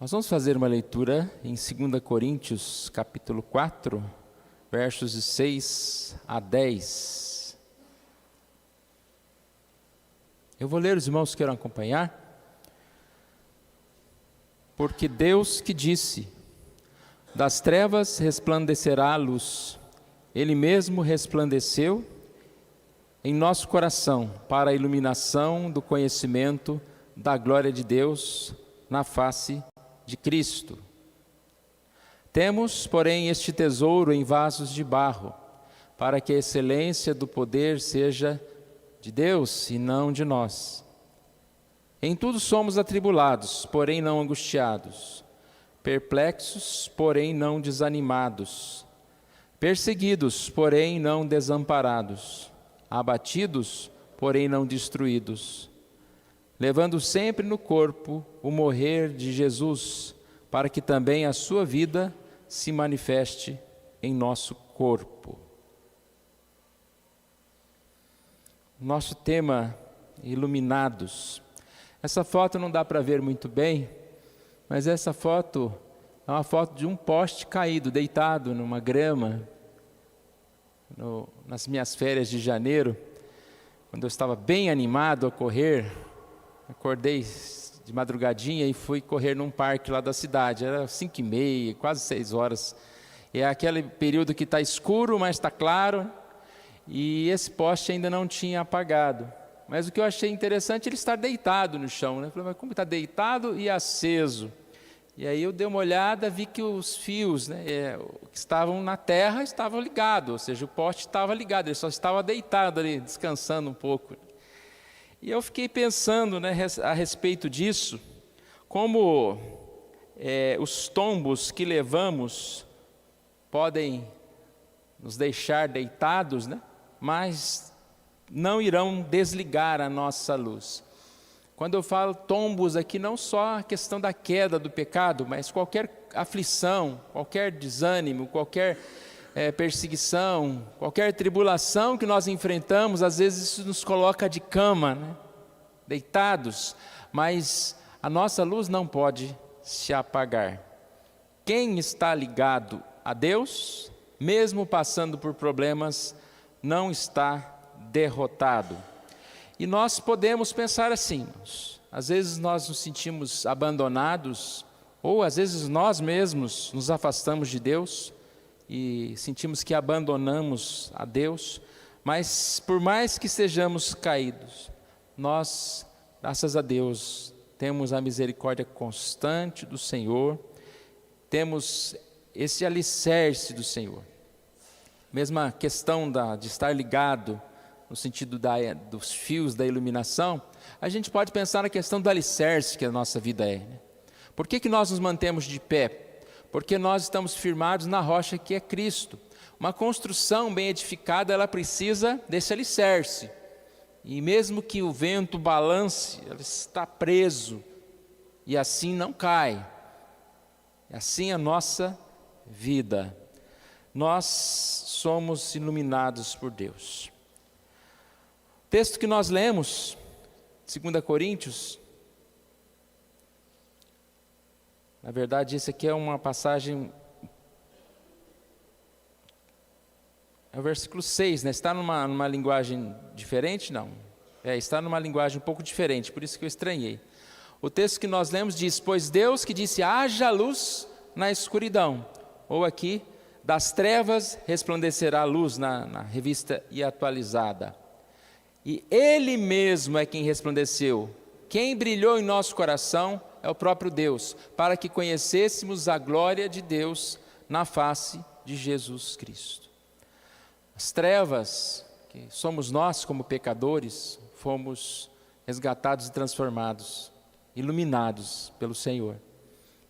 Nós vamos fazer uma leitura em 2 Coríntios, capítulo 4, versos de 6 a 10. Eu vou ler, os irmãos queiram acompanhar. Porque Deus que disse, das trevas resplandecerá a luz, Ele mesmo resplandeceu em nosso coração para a iluminação do conhecimento da glória de Deus na face de Cristo. Temos, porém, este tesouro em vasos de barro, para que a excelência do poder seja de Deus e não de nós. Em tudo somos atribulados, porém não angustiados, perplexos, porém não desanimados, perseguidos, porém não desamparados, abatidos, porém não destruídos, levando sempre no corpo o morrer de Jesus, para que também a sua vida se manifeste em nosso corpo. Nosso tema, iluminados. Essa foto não dá para ver muito bem, mas essa foto é uma foto de um poste caído, deitado numa grama, nas minhas férias de janeiro, quando eu estava bem animado a correr. Acordei de madrugadinha e fui correr num parque lá da cidade, era 5h30, quase 6 horas, e é aquele período que está escuro, mas está claro, e esse poste ainda não tinha apagado, mas o que eu achei interessante é ele estar deitado no chão, né? Eu falei, mas como está deitado e aceso? E aí eu dei uma olhada, vi que os fios, né, que estavam na terra estavam ligados, ou seja, o poste estava ligado, ele só estava deitado ali, descansando um pouco. E eu fiquei pensando, né, a respeito disso, como os tombos que levamos podem nos deixar deitados, né, mas não irão desligar a nossa luz. Quando eu falo tombos aqui, não só a questão da queda do pecado, mas qualquer aflição, qualquer desânimo, qualquer perseguição, qualquer tribulação que nós enfrentamos, às vezes isso nos coloca de cama, né? Deitados, mas a nossa luz não pode se apagar. Quem está ligado a Deus, mesmo passando por problemas, não está derrotado. E nós podemos pensar assim, às vezes nós nos sentimos abandonados, ou às vezes nós mesmos nos afastamos de Deus, e sentimos que abandonamos a Deus, mas por mais que sejamos caídos, nós, graças a Deus, temos a misericórdia constante do Senhor, temos esse alicerce do Senhor. Mesma questão de estar ligado, no sentido dos fios da iluminação, a gente pode pensar na questão do alicerce que a nossa vida é, né? Por que nós nos mantemos de pé? Porque nós estamos firmados na rocha que é Cristo. Uma construção bem edificada, ela precisa desse alicerce. E mesmo que o vento balance, ela está preso, e assim não cai. Assim a nossa vida. Nós somos iluminados por Deus. O texto que nós lemos, 2 Coríntios, na verdade, esse aqui é uma passagem, é o versículo 6, né? Está numa linguagem diferente? Não. Está numa linguagem um pouco diferente, por isso que eu estranhei. O texto que nós lemos diz, pois Deus que disse, haja luz na escuridão, ou aqui, das trevas resplandecerá a luz, na revista e atualizada. E Ele mesmo é quem resplandeceu, quem brilhou em nosso coração, é o próprio Deus, para que conhecêssemos a glória de Deus na face de Jesus Cristo. As trevas, que somos nós como pecadores, fomos resgatados e transformados, iluminados pelo Senhor.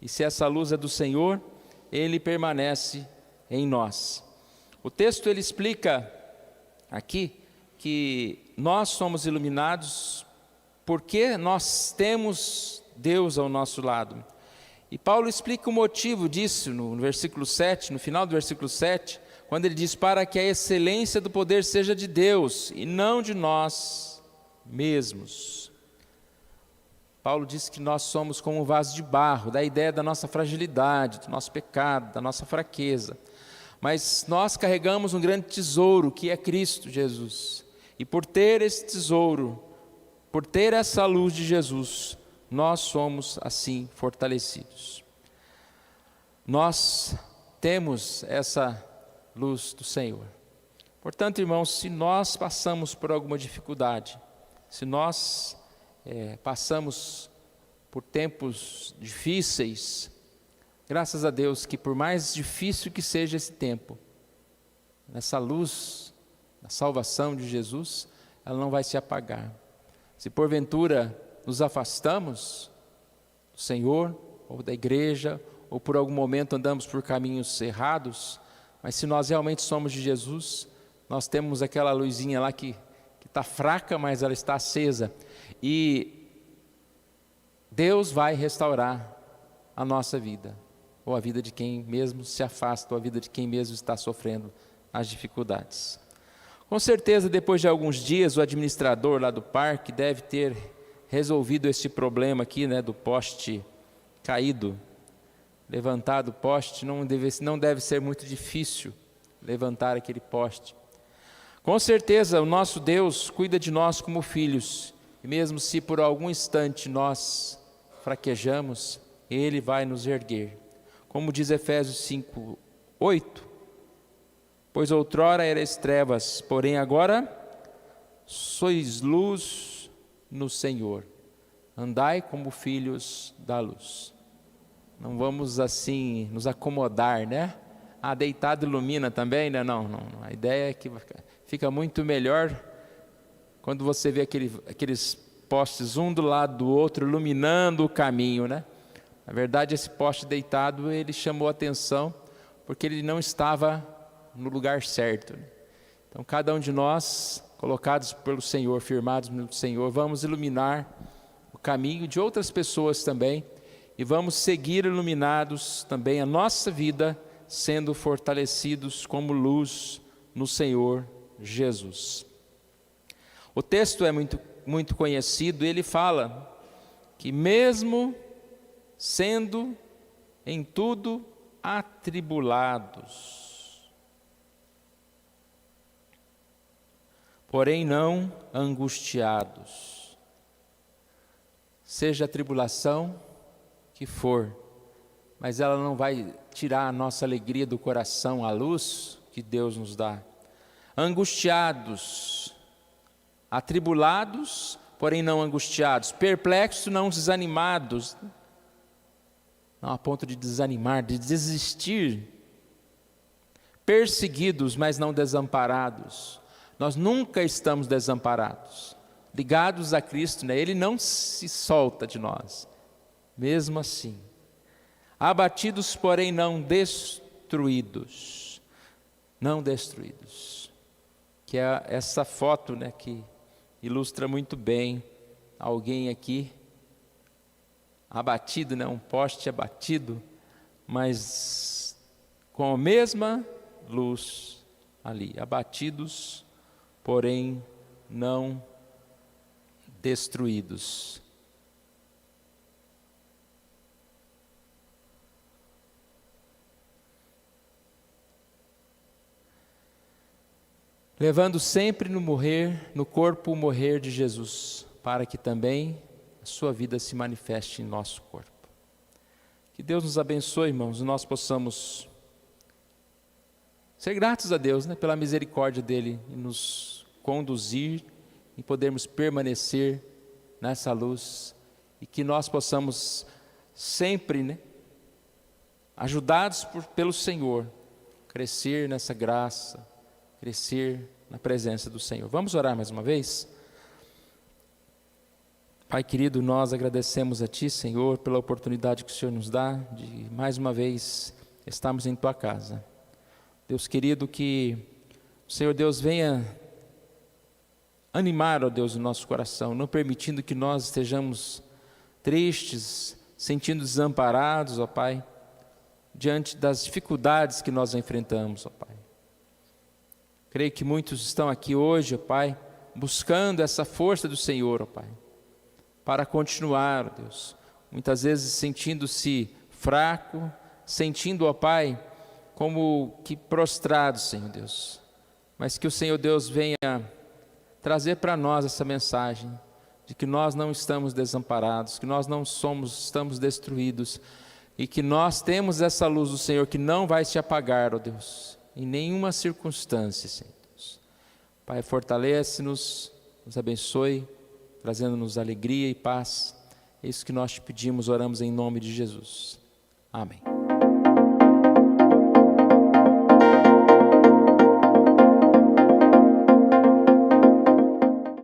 E se essa luz é do Senhor, Ele permanece em nós. O texto ele explica aqui que nós somos iluminados porque nós temos Deus ao nosso lado. E Paulo explica o motivo disso no versículo 7, no final do versículo 7, quando ele diz, para que a excelência do poder seja de Deus e não de nós mesmos. Paulo diz que nós somos como um vaso de barro, da ideia da nossa fragilidade, do nosso pecado, da nossa fraqueza. Mas nós carregamos um grande tesouro, que é Cristo Jesus. E por ter esse tesouro, por ter essa luz de Jesus, nós somos assim fortalecidos. Nós temos essa luz do Senhor. Portanto, irmãos, se nós passamos por alguma dificuldade, se nós passamos por tempos difíceis, graças a Deus que por mais difícil que seja esse tempo, essa luz da salvação de Jesus, ela não vai se apagar. Se porventura nos afastamos do Senhor, ou da igreja, ou por algum momento andamos por caminhos errados, mas se nós realmente somos de Jesus, nós temos aquela luzinha lá que está fraca, mas ela está acesa, e Deus vai restaurar a nossa vida, ou a vida de quem mesmo se afasta, ou a vida de quem mesmo está sofrendo as dificuldades. Com certeza, depois de alguns dias, o administrador lá do parque deve ter resolvido esse problema aqui, do poste caído. Levantado o poste, não deve ser muito difícil levantar aquele poste. Com certeza, o nosso Deus cuida de nós como filhos, e mesmo se por algum instante nós fraquejamos, Ele vai nos erguer. Como diz Efésios 5:8, pois outrora erais trevas, porém agora sois luz no Senhor. Andai como filhos da luz. Não vamos assim nos acomodar, deitado ilumina também, Não. A ideia é que fica muito melhor quando você vê aqueles postes um do lado do outro, iluminando o caminho, Na verdade, esse poste deitado, ele chamou a atenção, porque ele não estava no lugar certo. Então, cada um de nós, colocados pelo Senhor, firmados no Senhor, vamos iluminar o caminho de outras pessoas também, e vamos seguir iluminados também a nossa vida, sendo fortalecidos como luz no Senhor Jesus. O texto é muito conhecido, ele fala que mesmo sendo em tudo atribulados, porém não angustiados, seja a tribulação que for, mas ela não vai tirar a nossa alegria do coração, a luz que Deus nos dá. Angustiados, atribulados, porém não angustiados, perplexos, não desanimados, não a ponto de desanimar, de desistir, perseguidos, mas não desamparados. Nós nunca estamos desamparados, ligados a Cristo, Ele não se solta de nós. Mesmo assim, abatidos, porém não destruídos, que é essa foto, que ilustra muito bem alguém aqui abatido, um poste abatido, mas com a mesma luz ali, abatidos, porém não destruídos. Levando sempre no corpo o morrer de Jesus, para que também a sua vida se manifeste em nosso corpo. Que Deus nos abençoe, irmãos, e nós possamos ser gratos a Deus, pela misericórdia dEle, e nos conduzir, e podermos permanecer nessa luz, e que nós possamos sempre, ajudados pelo Senhor, crescer nessa graça, crescer na presença do Senhor. Vamos orar mais uma vez? Pai querido, nós agradecemos a Ti, Senhor, pela oportunidade que o Senhor nos dá de mais uma vez estarmos em Tua casa. Deus querido, que o Senhor Deus venha animar, ó Deus, o nosso coração, não permitindo que nós estejamos tristes, sentindo desamparados, ó Pai, diante das dificuldades que nós enfrentamos, ó Pai. Creio que muitos estão aqui hoje, ó Pai, buscando essa força do Senhor, ó Pai, para continuar, ó Deus. Muitas vezes sentindo-se fraco, sentindo, ó Pai, como que prostrado, Senhor Deus. Mas que o Senhor Deus venha trazer para nós essa mensagem de que nós não estamos desamparados, que nós não estamos destruídos, e que nós temos essa luz do Senhor que não vai se apagar, ó Deus, em nenhuma circunstância, Senhor Deus. Pai, fortalece-nos, nos abençoe, trazendo-nos alegria e paz. É isso que nós te pedimos, oramos em nome de Jesus. Amém.